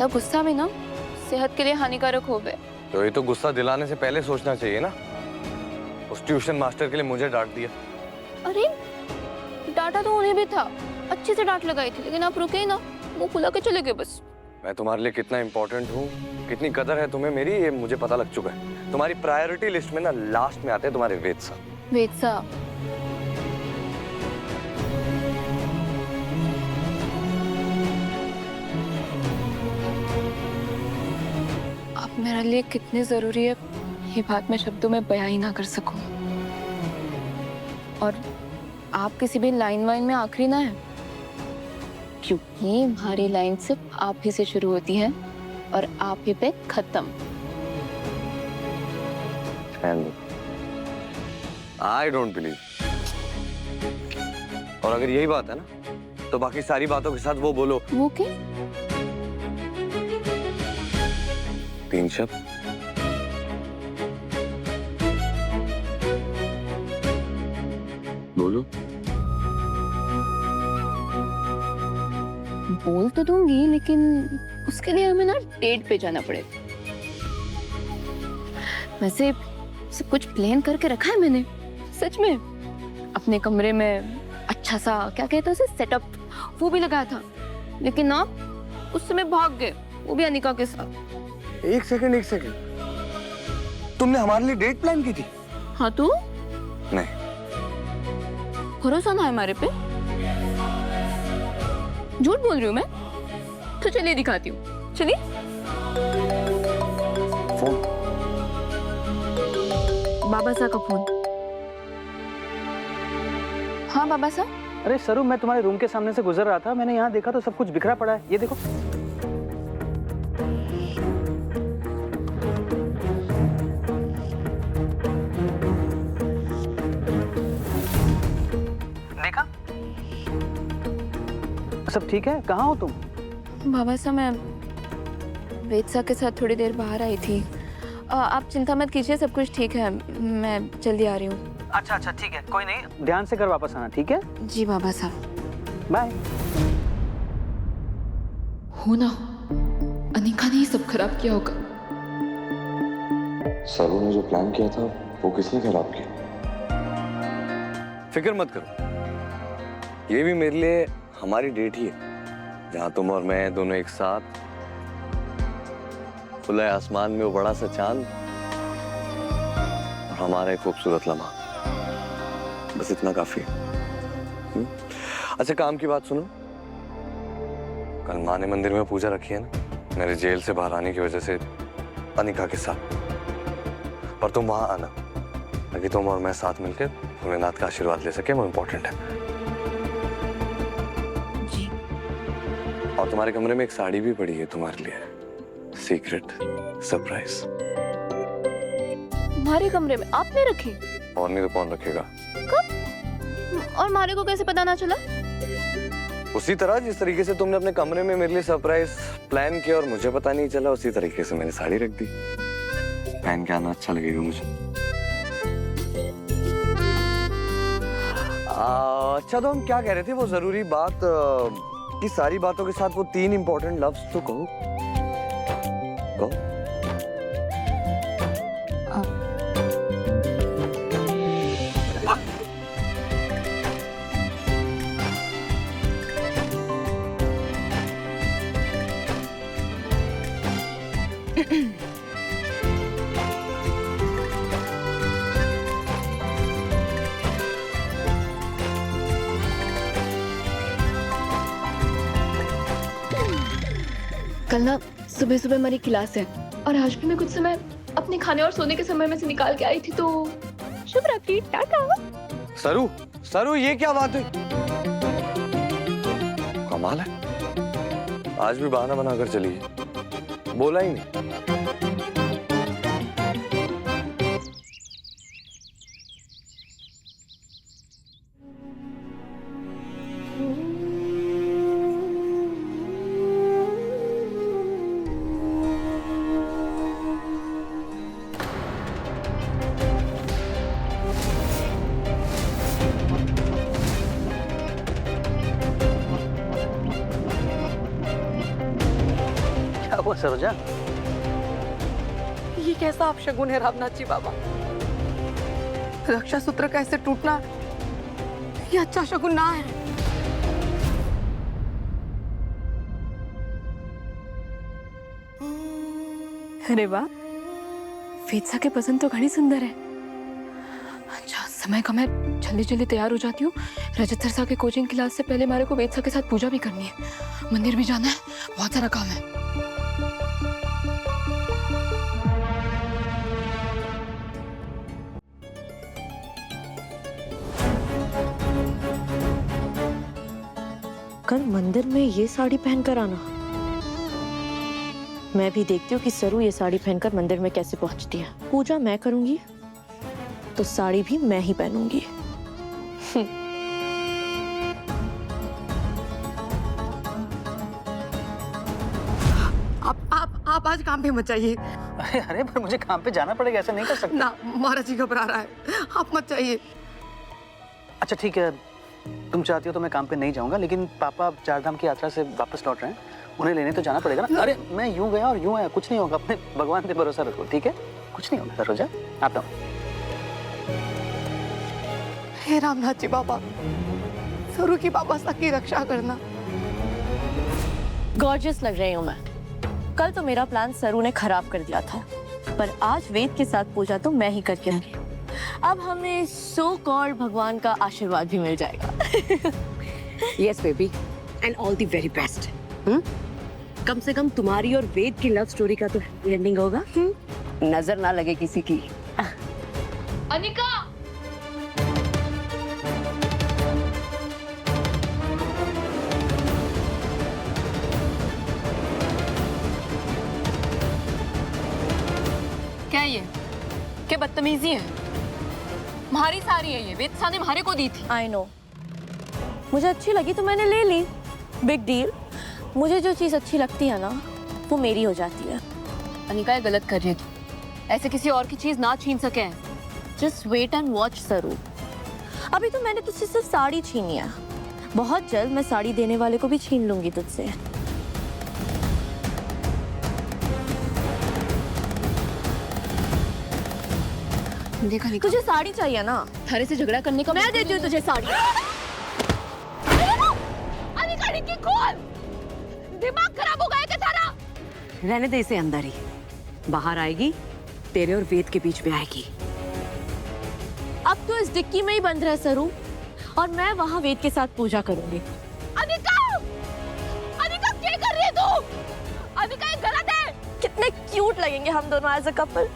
ज्यादा गुस्सा भी ना सेहत के लिए हानिकारक हो गए। तो ये तो गुस्सा दिलाने से पहले सोचना चाहिए ना। उस ट्यूशन मास्टर के लिए मुझे डांट दिया। अरे डांटा तो उन्हें भी था, अच्छे से डांट लगाई थी, लेकिन आप रुके ही ना, मुंह फुला के चले गए बस। मैं तुम्हारे लिए कितना इंपॉर्टेंट हूँ, कितनी कदर है तुम्हें मेरी, ये मुझे पता लग चुका है। तुम्हारी प्रायोरिटी लिस्ट में ना लास्ट में आते हैं तुम्हारे वेद साहब। वेद साहब, आप मेरे लिए कितने जरूरी है ये बात मैं शब्दों में बयां ही ना कर सकूं। और आप किसी भी लाइन वाइन में आखिरी ना है, क्योंकि हमारी लाइन सिर्फ आप ही से शुरू होती है और आप ही पे खत्म। I don't believe. और अगर यही बात है ना, तो बाकी सारी बातों के साथ वो बोलो। वो क्या? 3 शब्द। बोलो। बोल तो दूंगी, लेकिन उसके लिए हमें ना डेट पे जाना पड़ेगा। वैसे सब कुछ प्लान करके रखा है मैंने, सच में। अपने कमरे में अच्छा सा क्या कहते हैं उसे, सेटअप, वो भी लगाया था, लेकिन ना उस समय भाग गए, वो भी अनिका के साथ। एक सेकंड। तुमने हमारे लिए डेट प्लान की थी? हाँ तो नहीं। भरोसा ना है हमारे पे? झूठ बोल रही हूँ मैं? तो चलिए दिखाती हूँ, चलिए। फोन। बाबा साहब का फोन। हाँ बाबा साहब। अरे सरू, मैं तुम्हारे रूम के सामने से गुजर रहा था, मैंने यहाँ देखा तो सब कुछ बिखरा पड़ा है, ये देखो। देखा? सब ठीक है? कहाँ हो तुम? बाबा साहब मैं वेद साहब के साथ थोड़ी देर बाहर आई थी। आप चिंता मत कीजिए, सब कुछ ठीक है, मैं जल्दी आ रही हूँ। अच्छा ठीक है, कोई नहीं, ध्यान से कर वापस आना, ठीक है? जी बाबा साहब। बाय। हो ना, अनिका ने ही सब खराब किया होगा। सरू ने जो प्लान किया था वो किसने खराब किया? फिक्र मत करो, ये भी मेरे लिए हमारी डेट ही है, जहाँ तुम और मैं दोनों एक साथ, खुले आसमान में वो बड़ा सा चांद और हमारा एक खूबसूरत लम्हा, बस इतना काफी है। अच्छा काम की बात सुनो, कल माँ ने मंदिर में पूजा रखी है ना, मेरे जेल से बाहर आने की वजह से अनिका के साथ, पर तुम वहां आना ताकि तुम और मैं साथ मिलकर भोलेनाथ का आशीर्वाद ले सके, वो इम्पोर्टेंट है। जी। और तुम्हारे कमरे में एक साड़ी भी पड़ी है तुम्हारे लिए, सीक्रेट सरप्राइज। हमारे कमरे में आपने रखी? और नहीं तो कौन रखेगा? कब? और मारे को कैसे पता ना चला? उसी तरह जिस तरीके से तुमने अपने कमरे में मेरे लिए सरप्राइज प्लान किया और मुझे पता नहीं चला, उसी तरीके से मैंने साड़ी रख दी। पहन के आना अच्छा लगेगा मुझे। अच्छा तो हम क्या कह रहे थे, वो जरूरी बात कि सारी बातों के साथ वो 3 इंपॉर्टेंट लफ्ज तो कहो। कहो। कल ना सुबह सुबह हमारी क्लास है और आज भी मैं कुछ समय अपने खाने और सोने के समय में से निकाल के आई थी, तो शुभ रात्रि, टाटा। सरू ये क्या बात है? कमाल है, आज भी बहाना बनाकर चली है, बोला ही नहीं। सरोजा? ये कैसा अपशगुन है रामनाथ जी बाबा? रक्षा सूत्र का ऐसे टूटना ये अच्छा शगुन ना है। अरे वाह, वेत्सा के पसंद तो घनी सुंदर है। अच्छा समय का मैं जल्दी जल्दी तैयार हो जाती हूँ। रजत सर के कोचिंग क्लास से पहले हमारे को वेत्सा के साथ पूजा भी करनी है, मंदिर भी जाना है, बहुत सारा काम है। कल मंदिर में ये साड़ी पहनकर आना। मैं भी देखती हूँ कि सरू ये साड़ी पहनकर मंदिर में कैसे पहुंचती है। पूजा मैं करूंगी तो साड़ी भी मैं ही पहनूंगी। आप आज काम पे मत जाइए अरे पर मुझे काम पे जाना पड़ेगा, ऐसा नहीं कर सकता। ना। महाराज जी घबरा रहा है, आप मत जाइए। अच्छा ठीक है, तुम चाहती हो तो मैं काम पे नहीं जाऊंगा, लेकिन पापा चारधाम की यात्रा से वापस लौट रहे हैं, उन्हें लेने तो जाना पड़ेगा ना। अरे मैं यूं गया और यूं आया, कुछ नहीं होगा, अपने भगवान पे भरोसा रखो, ठीक है? कुछ नहीं होगा सरोजा, आता हूँ। हे रामनाथ जी बाबा, सरू की बाबा सा की रक्षा करना। गॉर्जियस लग रही हूँ मैं। कल तो मेरा प्लान सरू ने खराब कर दिया था, पर आज वेद के साथ पूजा तो मैं ही करके आई। अब हमें सो कॉल्ड भगवान का आशीर्वाद भी मिल जाएगा। Yes baby, and all the very best. कम से कम तुम्हारी और वेद की लव स्टोरी का तो एंडिंग होगा, नजर ना लगे किसी की। अनिका, क्या ये, क्या बदतमीजी है? हमारी साड़ी है ये, वेत्सा ने हमारे को दी थी। आई नो, मुझे अच्छी लगी तो मैंने ले ली, बिग डील। मुझे जो चीज अच्छी लगती है ना वो मेरी हो जाती है। अनिका ये गलत कर रही है तू, ऐसे किसी और की चीज ना छीन सके। जस्ट वेट एंड वॉच सरू। अभी तो मैंने तुझसे सिर्फ साड़ी छीनी है, बहुत जल्द मैं साड़ी देने वाले को भी छीन लूंगी तुझसे। देखा निका, तुझे साड़ी चाहिए ना? थारे से झगड़ा करने का मैं देती हूँ तुझे साड़ी। अनिका निकी खोल, दिमाग खराब हो गया क्या थारा? रहने दे इसे अंदर ही, बाहर आएगी तेरे और वेद के बीच में आएगी। अब तो इस डिक्की में ही बंद रहा सरू, और मैं वहाँ वेद के साथ पूजा करूंगी। अनिका, अनिका क्या कर रही है तू? अनिका ये गलत है। कितने क्यूट लगेंगे हम दोनों एज अ कपल।